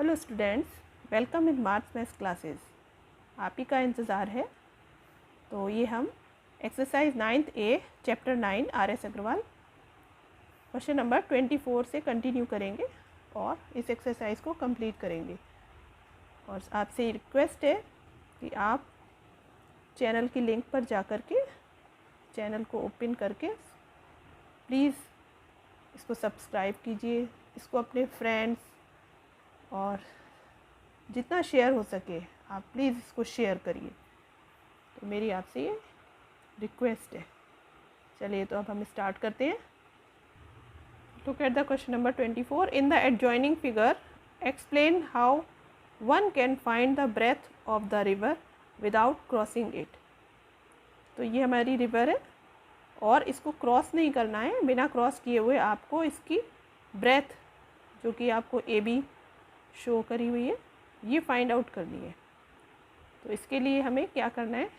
Hello students, welcome in March maths classes. आप ही का इंतज़ार है। तो ये हम exercise 9th A chapter 9 R S. Agarwal question number 24 से कंटिन्यू करेंगे और इस एक्सरसाइज को कंप्लीट करेंगे। और आपसे रिक्वेस्ट है कि आप चैनल की लिंक पर जा कर के चैनल को ओपन करके प्लीज़ इसको सब्सक्राइब कीजिए, इसको अपने फ्रेंड्स और जितना शेयर हो सके आप प्लीज़ इसको शेयर करिए। तो मेरी आपसे ये रिक्वेस्ट है। चलिए तो अब हम स्टार्ट करते हैं। Look at the question number 24। In the adjoining figure explain how one can find the breadth of the river without crossing it. तो ये हमारी रिवर है और इसको क्रॉस नहीं करना है। बिना क्रॉस किए हुए आपको इसकी ब्रेथ, जो कि आपको ए बी शो करी हुई है, ये फाइंड आउट करनी है। तो इसके लिए हमें क्या करना है,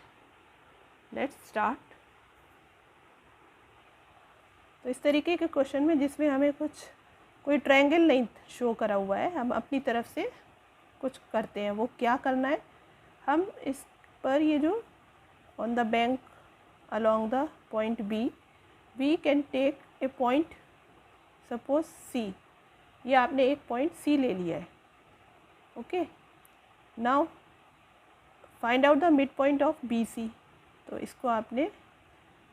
लेट्स स्टार्ट। तो इस तरीके के क्वेश्चन में जिसमें हमें कोई ट्रायंगल नहीं शो करा हुआ है, हम अपनी तरफ से कुछ करते हैं। वो क्या करना है, हम इस पर ये जो on the bank along the point B we can take a point suppose C. ये आपने एक पॉइंट सी ले लिया है। Okay, now find out the mid point of B C. तो इसको आपने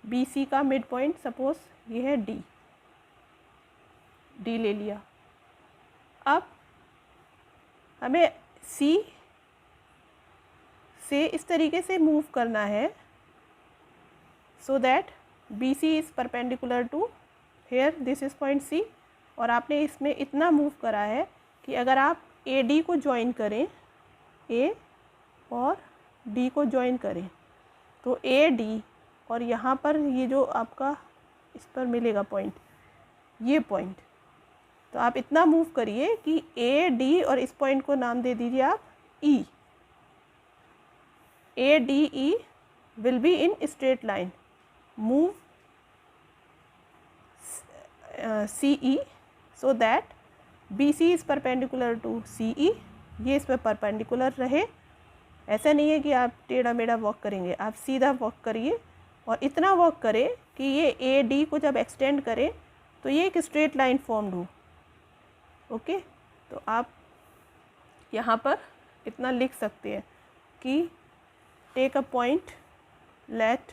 बी सी का मिड पॉइंट सपोज ये है डी ले लिया। अब हमें सी से इस तरीके से मूव करना है so that B C is perpendicular to here, this is point C. और आपने इसमें इतना मूव करा है कि अगर आप ए डी को ज्वाइन करें, ए और डी को ज्वाइन करें, तो ए डी और यहाँ पर ये जो आपका इस पर मिलेगा पॉइंट, ये पॉइंट, तो आप इतना मूव करिए कि ए डी और इस पॉइंट को नाम दे दीजिए आप E. A D E will be in straight line. Move C E so that B C is perpendicular to C E. ये इस पर परपेंडिकुलर रहे। ऐसा नहीं है कि आप टेढ़ा मेढ़ा वॉक करेंगे, आप सीधा वॉक करिए और इतना वॉक करें कि ये ए डी को जब एक्सटेंड करें तो ये एक स्ट्रेट लाइन फॉर्म्ड हो। ओके, तो आप यहाँ पर इतना लिख सकते हैं कि take a point, let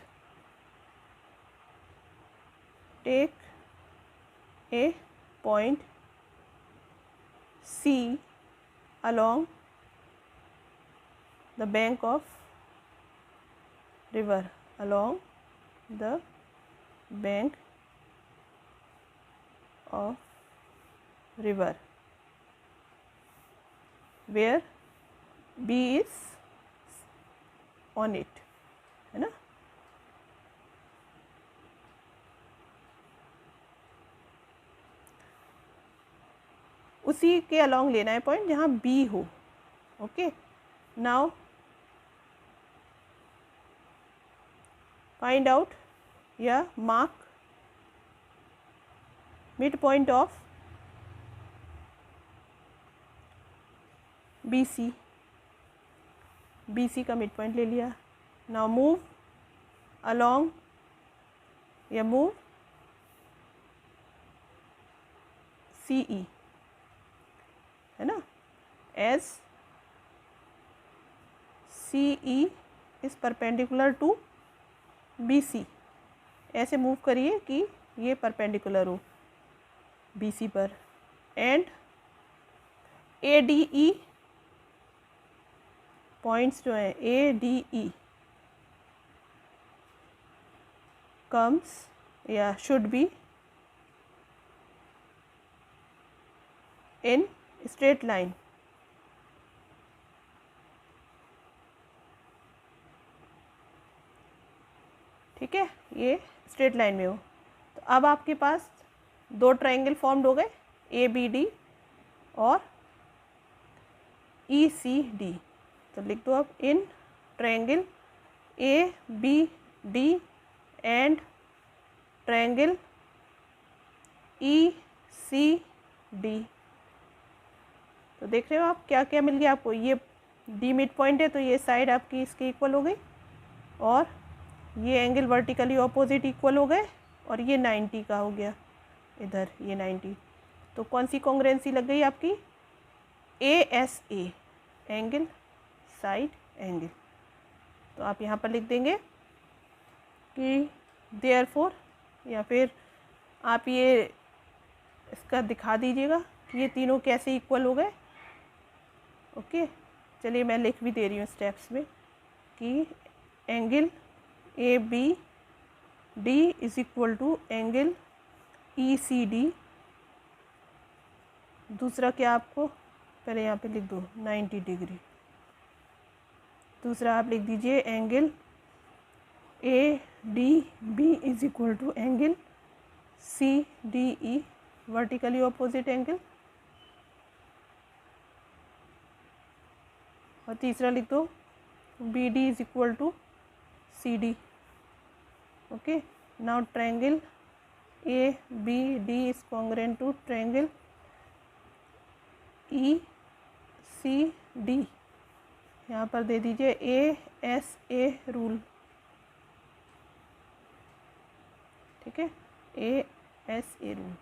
take a point C along the bank of river, along the bank of river where B is on it, है ना। उसी के अलॉन्ग लेना है पॉइंट जहाँ बी हो। ओके, नाउ फाइंड आउट या mark mid point of B C. B C का मिड पॉइंट ले लिया। नाउ मूव अलॉन्ग या मूव सी ई, है ना, as C E is perpendicular to B C. ऐसे मूव करिए कि ये परपेंडिकुलर हो बी सी पर। And A D E points जो हैं, ए डी ई कम्स या should be in straight line. ठीक है, ये स्ट्रेट लाइन में हो। तो अब आपके पास दो ट्रायंगल फॉर्म्ड हो गए, ए बी डी और ई सी डी। तो लिख दो अब in triangle A B D and triangle E C D तो देख रहे हो आप क्या क्या मिल गया आपको, ये डी मिड पॉइंट है तो ये साइड आपकी इसके इक्वल हो गई, और ये एंगल वर्टिकली ऑपोजिट इक्वल हो गए, और ये 90 का हो गया इधर, ये 90। तो कौन सी कॉन्ग्रुएंसी लग गई आपकी, ASA, एंगल साइड एंगल। तो आप यहाँ पर लिख देंगे कि देयरफॉर, या फिर आप ये इसका दिखा दीजिएगा कि ये तीनों कैसे इक्वल हो गए। ओके, चलिए मैं लिख भी दे रही हूँ स्टेप्स में कि angle ABD is equal to angle ECD। दूसरा क्या आपको, पहले यहाँ पे लिख दो 90 डिग्री। दूसरा आप लिख दीजिए angle ADB is equal to angle CDE, vertically opposite angle. और तीसरा लिख दो BD is equal to CD। Okay, now triangle ABD is congruent to triangle ECD। यहाँ पर दे दीजिए ASA रूल, ठीक है, ASA रूल।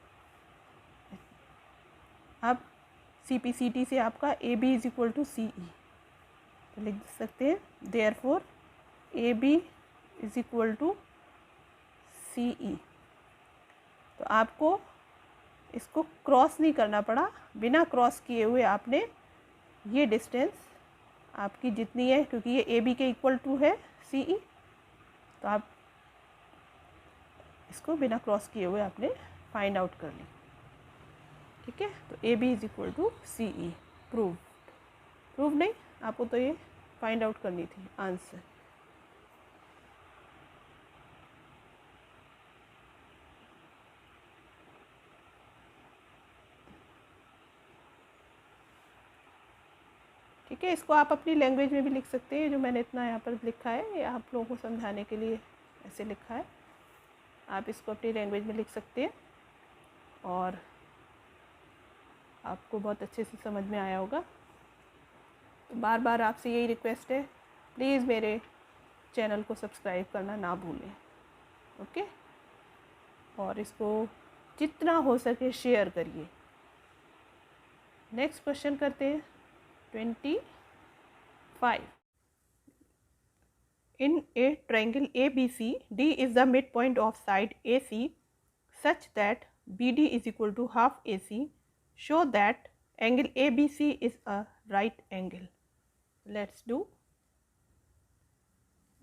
अब CPCT से आपका AB is equal to CE, तो लिख सकते हैं therefore AB is equal to CE। तो आपको इसको क्रॉस नहीं करना पड़ा, बिना क्रॉस किए हुए आपने ये डिस्टेंस आपकी जितनी है, क्योंकि ये AB के इक्वल टू है CE, तो आप इसको बिना क्रॉस किए हुए आपने फाइंड आउट कर ली। ठीक है, तो AB is equal to CE। Prove नहीं, आपको तो ये फाइंड आउट करनी थी आंसर। ठीक है, इसको आप अपनी लैंग्वेज में भी लिख सकते हैं, जो मैंने इतना यहाँ पर लिखा है ये आप लोगों को समझाने के लिए ऐसे लिखा है। आप इसको अपनी लैंग्वेज में लिख सकते हैं और आपको बहुत अच्छे से समझ में आया होगा। तो बार बार आपसे यही रिक्वेस्ट है, प्लीज़ मेरे चैनल को सब्सक्राइब करना ना भूलें। ओके, और इसको जितना हो सके शेयर करिए। नेक्स्ट क्वेश्चन करते हैं 25। In a triangle ABC, D is the midpoint of side AC such that BD is equal to half AC. Show that angle ABC is a right angle. Let's do.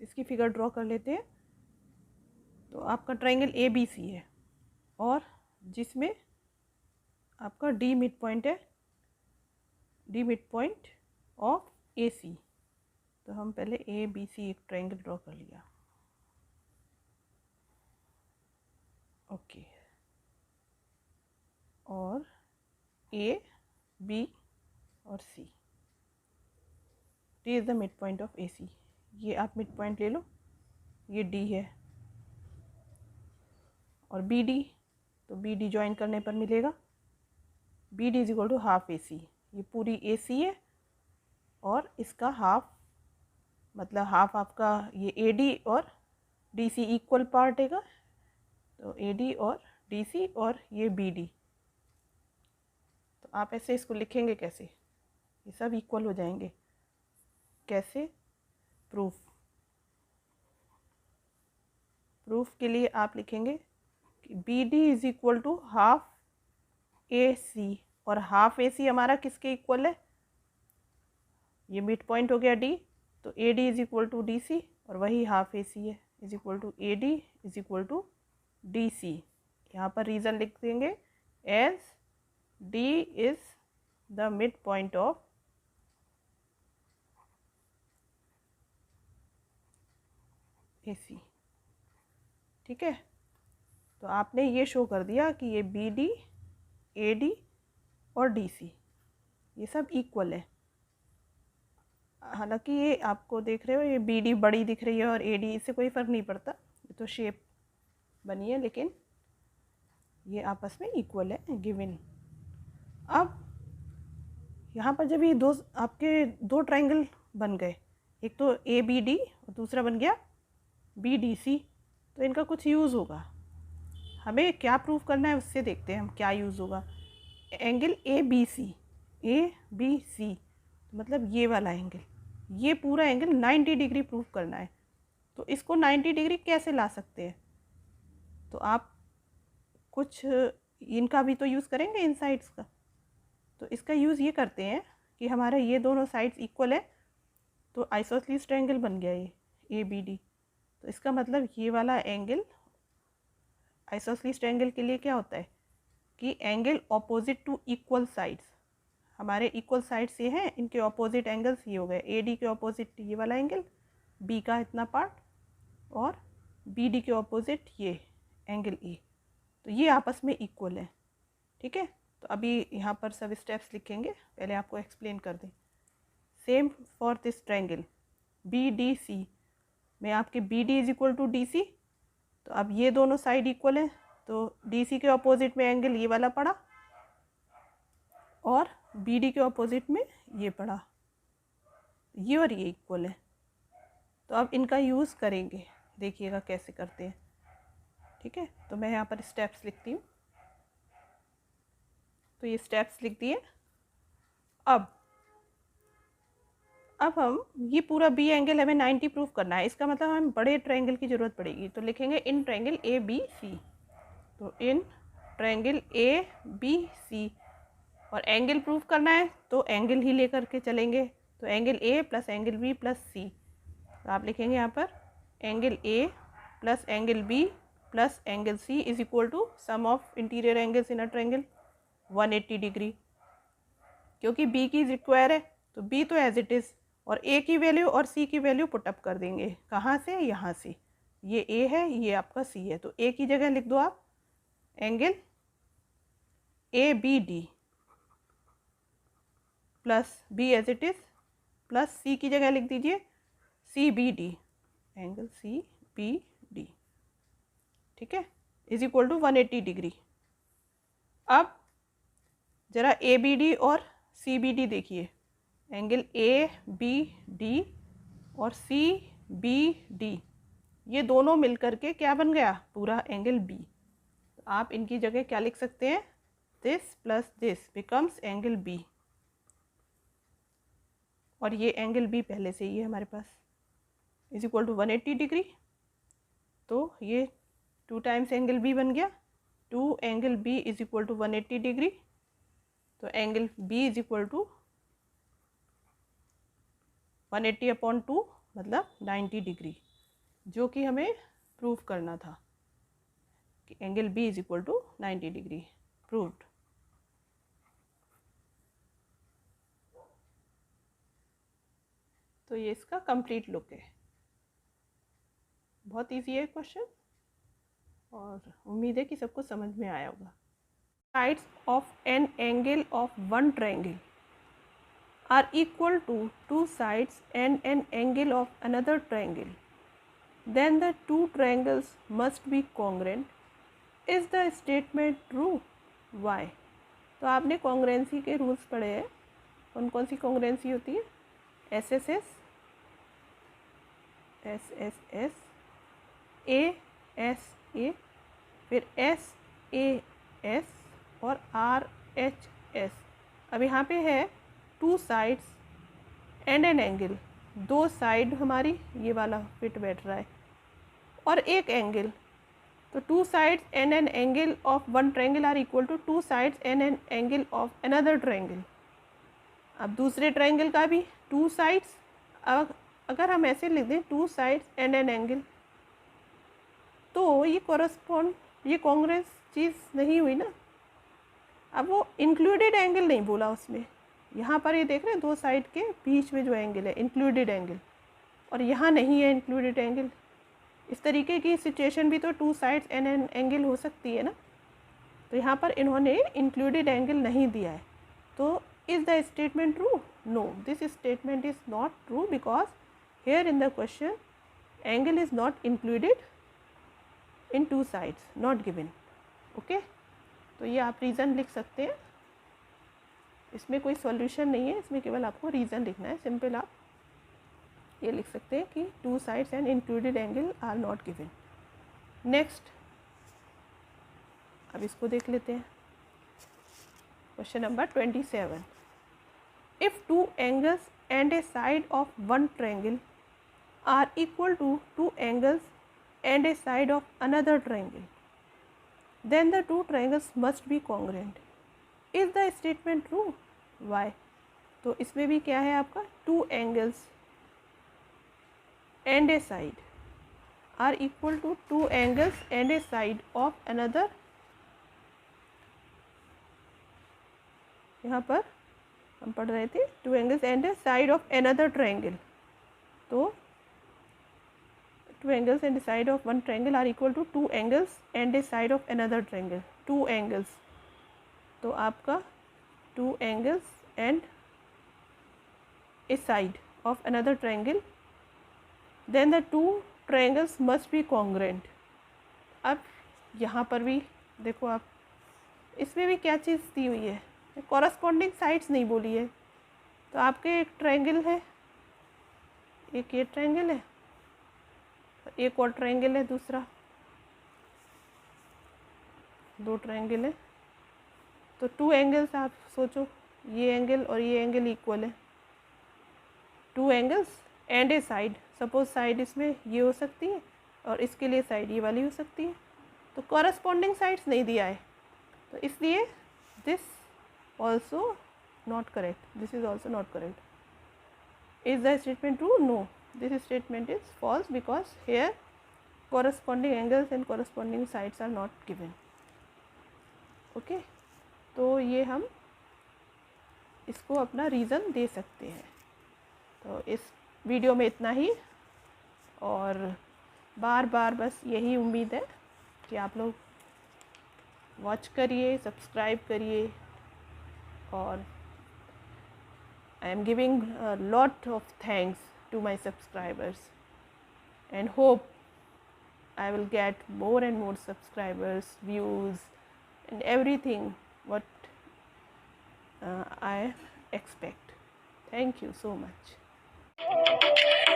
इसकी figure draw कर लेते हैं। तो आपका triangle ABC है और जिसमें आपका D मिड पॉइंट है, D mid point of AC। तो हम पहले ABC एक ट्रायंगल ड्रॉ कर लिया। ओके, और A, B और C, D is the mid point of AC। ये आप मिड पॉइंट ले लो, ये D है, और BD, तो BD ज्वाइन करने पर मिलेगा BD is equal to half AC। ये पूरी AC है और इसका हाफ, मतलब हाफ आपका ये AD और DC इक्वल पार्ट है, तो AD और DC और ये BD। तो आप ऐसे इसको लिखेंगे कैसे, ये सब इक्वल हो जाएंगे, कैसे? प्रूफ के लिए आप लिखेंगे कि BD is equal to half AC, और हाफ AC हमारा किसके इक्वल है, ये मिड पॉइंट हो गया D, तो AD is equal to DC, और वही हाफ AC है, is equal to AD is equal to DC। यहाँ पर रीज़न लिख देंगे as D is the mid point of AC। ठीक है, तो आपने ये शो कर दिया कि ये BD, AD और DC ये सब इक्वल है। हालांकि ये आपको देख रहे हो ये BD बड़ी दिख रही है और AD, इससे कोई फ़र्क नहीं पड़ता, ये तो शेप बनी है, लेकिन ये आपस में इक्वल है, गिवन। अब यहाँ पर जब ये दो आपके दो ट्रायंगल बन गए, एक तो ABD और दूसरा बन गया BDC, तो इनका कुछ यूज़ होगा। हमें क्या प्रूव करना है उससे देखते हैं हम क्या यूज़ होगा। एंगल ABC मतलब ये वाला एंगल, ये पूरा एंगल 90 डिग्री प्रूव करना है। तो इसको 90 डिग्री कैसे ला सकते हैं? तो आप कुछ इनका भी तो यूज़ करेंगे, इन साइड्स का। तो इसका यूज़ ये करते हैं कि हमारा ये दोनों साइड्स इक्वल है, तो आइसोसेलेस ट्रायंगल बन गया ये ABD। तो इसका मतलब ये वाला एंगल आइसोसेलेस ट्रायंगल के लिए क्या होता है कि angle opposite to equal sides, हमारे इक्वल साइड्स ये हैं, इनके ऑपोजिट एंगल्स ये हो गए। AD के ऑपोजिट ये वाला एंगल, B का इतना पार्ट, और BD के ऑपोजिट ये एंगल A, तो ये आपस में इक्वल है। ठीक है, तो अभी यहाँ पर सब स्टेप्स लिखेंगे, पहले आपको एक्सप्लेन कर दें। Same for this triangle BDC में आपके BD is equal to DC, तो अब ये दोनों साइड इक्वल है, तो DC के ऑपोजिट में एंगल ये वाला पड़ा और BD के ऑपोजिट में ये पड़ा, ये और ये इक्वल है। तो अब इनका यूज़ करेंगे, देखिएगा कैसे करते हैं। ठीक है, तो मैं यहाँ पर स्टेप्स लिखती हूँ। तो ये स्टेप्स लिख दिए। अब हम ये पूरा B एंगल हमें 90 प्रूव करना है, इसका मतलब हमें बड़े ट्रायंगल की ज़रूरत पड़ेगी। तो लिखेंगे इन ट्रायंगल ABC, तो इन ट्रायंगल ABC, और एंगल प्रूव करना है तो एंगल ही लेकर के चलेंगे। तो angle A plus angle B plus C, तो आप लिखेंगे यहाँ पर angle A plus angle B plus angle C is equal to sum of interior angles in a triangle 180 degree. क्योंकि B की रिक्वायर है तो B तो एज इट इज़, और A की वैल्यू और C की वैल्यू पुटअप कर देंगे। कहाँ से? यहाँ से। ये A है, ये आपका C है, तो A की जगह लिख दो आप angle ABD plus B as it is, plus C की जगह लिख दीजिए CBD, एंगल CBD। ठीक है, इज इक्वल टू 180 डिग्री। अब ज़रा ABD और CBD देखिए, एंगल ABD और CBD ये दोनों मिलकर के क्या बन गया? पूरा एंगल B। तो आप इनकी जगह क्या लिख सकते हैं? This plus this becomes angle B, और ये एंगल B पहले से ही है हमारे पास, इज इक्वल टू 180 डिग्री। तो ये 2 टाइम्स एंगल B बन गया, 2 angle B is equal to 180 degree. तो angle B is equal to 180 upon 2 मतलब 90 डिग्री, जो कि हमें प्रूव करना था कि angle B is equal to 90 degree. Proved. तो ये इसका कंप्लीट लुक है। बहुत इजी है क्वेश्चन, और उम्मीद है कि सबको समझ में आया होगा। Sides of N angle of one triangle are equal to 2 sides and an angle of another triangle, then the 2 triangles must be congruent. Is the statement true? Why? तो आपने कॉन्ग्रेंसी के रूल्स पढ़े हैं। कौन कौन सी कॉन्ग्रेंसी होती है? SSS, ASA, फिर SAS और RHS। अब यहाँ पे है 2 sides and an angle, 2 side हमारी ये वाला फिट बैठ रहा है और एक एंगल, तो 2 sides and an angle of one triangle are equal to 2 sides and an angle of another triangle. अब दूसरे ट्रायंगल का भी 2 साइड्स, अगर हम ऐसे लिख दें 2 साइड्स एंड एन एंगल, तो ये कॉरस्पॉन्ड, ये कॉन्ग्रेंस चीज़ नहीं हुई ना। अब वो इंक्लूडेड एंगल नहीं बोला उसमें, यहाँ पर ये देख रहे हैं 2 साइड के बीच में जो एंगल है इंक्लूडेड एंगल, और यहाँ नहीं है इंक्लूडेड एंगल। इस तरीके की सिचुएशन भी तो 2 साइड्स एंड एन एंगल हो सकती है ना। तो यहाँ पर इन्होंने इंक्लूडेड एंगल नहीं दिया है। तो is the statement true? No, this statement is not true because here in the question angle is not included in 2 sides, not given. Okay, तो ये आप रीज़न लिख सकते हैं। इसमें कोई सॉल्यूशन नहीं है, इसमें केवल आपको रीज़न लिखना है। सिंपल आप ये लिख सकते हैं कि 2 sides and included angle are not given। Next अब इसको देख लेते हैं। Question number 27, if 2 angles and a side of one triangle are equal to 2 angles and a side of another triangle, then the 2 triangles must be congruent। Is the statement true? Why? तो इसमें भी क्या है आपका 2 angles and a side are equal to 2 angles and a side of another। यहाँ पर हम पढ़ रहे थे 2 angles and a side of another triangle। तो 2 angles and the side of one triangle are equal to 2 angles and a side of another triangle। 2 angles तो आपका 2 angles and a side of another triangle, then the 2 triangles must be congruent। अब यहाँ पर भी देखो आप, इसमें भी क्या चीज़ दी हुई है, कॉरस्पॉन्डिंग साइड्स नहीं बोली है। तो आपके एक ट्रायंगल है, एक ये ट्रायंगल है, एक और ट्रायंगल है, दूसरा 2 ट्रायंगल है। तो 2 एंगल्स आप सोचो, ये एंगल और ये एंगल इक्वल है। 2 angles and A side, suppose side इसमें ये हो सकती है और इसके लिए साइड ये वाली हो सकती है। तो कॉरस्पॉन्डिंग साइड्स नहीं दिया है, तो इसलिए this also not correct, this is also not correct. Is the statement true? No, this statement is false because here corresponding angles and corresponding sides are not given। Okay, तो ये हम इसको अपना रीज़न दे सकते हैं। तो इस वीडियो में इतना ही, और बार बार बस यही उम्मीद है कि आप लोग वॉच करिए, सब्सक्राइब करिए, और I am giving lot of thanks to my subscribers and hope I will get more and more subscribers, views and everything what I expect। Thank you so much।